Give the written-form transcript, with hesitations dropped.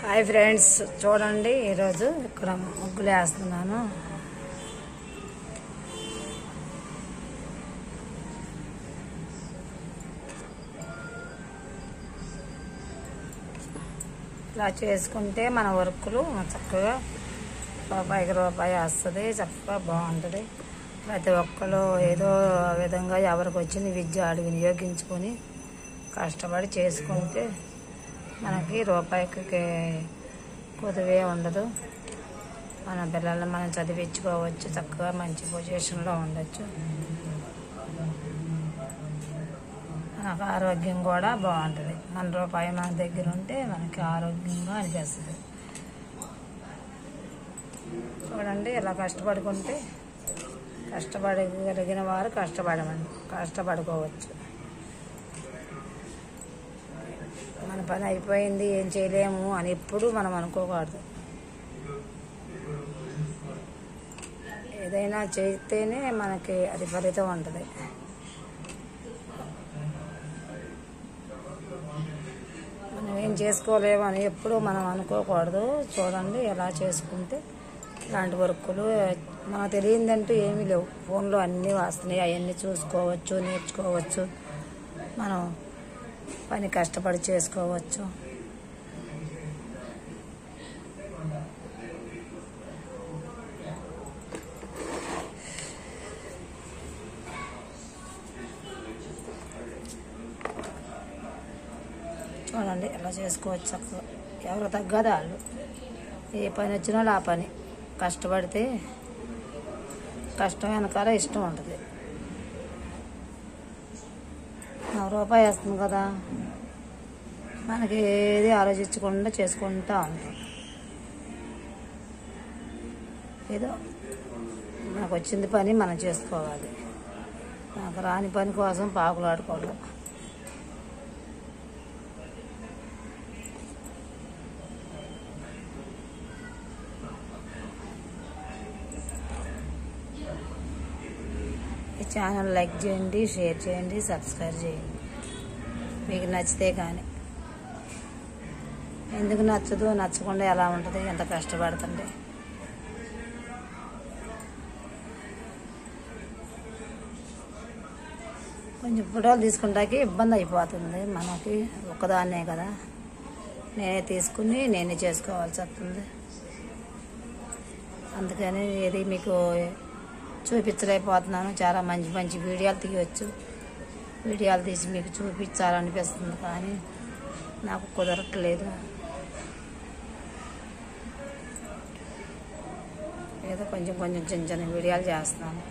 Hi friends, చూడండి ఈరోజు ఇక్కడ ముగ్గులు వేస్తున్నాను. ఇలా చేసుకుంటే మన వర్కులు చక్కగా రూపాయి వస్తుంది. చక్కగా బాగుంటుంది. ప్రతి ఒక్కరు ఏదో విధంగా ఎవరికి వచ్చింది విద్య వినియోగించుకొని కష్టపడి చేసుకుంటే మనకి రూపాయికి కొద్దివే ఉండదు. మన పిల్లల్ని మనం చదివించుకోవచ్చు, చక్కగా మంచి పొజిషన్లో ఉండొచ్చు. మనకు ఆరోగ్యం కూడా బాగుంటుంది. మన రూపాయి మన దగ్గర ఉంటే మనకి ఆరోగ్యంగా అనిపిస్తుంది. చూడండి, ఇలా కష్టపడుకుంటే కష్టపడగలిగిన వారు కష్టపడుకోవచ్చు. మన పని అయిపోయింది, ఏం చేయలేము అని ఎప్పుడు మనం అనుకోకూడదు. ఏదైనా చేస్తేనే మనకి అది ఫలితం ఉంటుంది. మనం ఏం చేసుకోలేము అని ఎప్పుడు మనం అనుకోకూడదు. చూడండి, ఎలా చేసుకుంటే ఇలాంటి వర్కులు మనకు తెలియదంటూ ఏమీ లేవు. ఫోన్లో అన్నీ వస్తున్నాయి, అవన్నీ చూసుకోవచ్చు, నేర్చుకోవచ్చు. మనం పని కష్టపడి చేసుకోవచ్చు. చూడండి, ఎలా చేసుకోవచ్చు. చక్కగా ఎవరు తగ్గదు వాళ్ళు. ఏ పని వచ్చినా ఆ పని కష్టపడితే కష్టం వెనకాల ఇష్టం ఉంటుంది. రూపాయి వస్తుంది కదా, మనకి ఏది ఆలోచించకుండా చేసుకుంటూ ఉంటాం. ఏదో మనకు వచ్చింది పని మనం చేసుకోవాలి. నాకు రాని పని కోసం పాకులాడుకోవాలి. ఈ ఛానల్ లైక్ చేయండి, షేర్ చేయండి, సబ్స్క్రైబ్ చేయండి మీకు నచ్చితే. కానీ ఎందుకు నచ్చదు, నచ్చకుండా ఎలా ఉంటుంది, ఎంత కష్టపడుతుంటే. కొంచెం ఫోటోలు తీసుకుంటాకి ఇబ్బంది అయిపోతుంది మనకి. ఒక్కదాన్నే కదా, నేనే తీసుకుని నేనే చేసుకోవాల్సి వస్తుంది. అందుకని ఏది మీకు చూపించలేకపోతున్నాను. చాలా మంచి మంచి వీడియోలు తీయవచ్చు. వీడియోలు తీసి మీకు చూపించాలనిపిస్తుంది, కానీ నాకు కుదరట్లేదు. ఏదో కొంచెం చిన్న చిన్న వీడియోలు చేస్తున్నాను.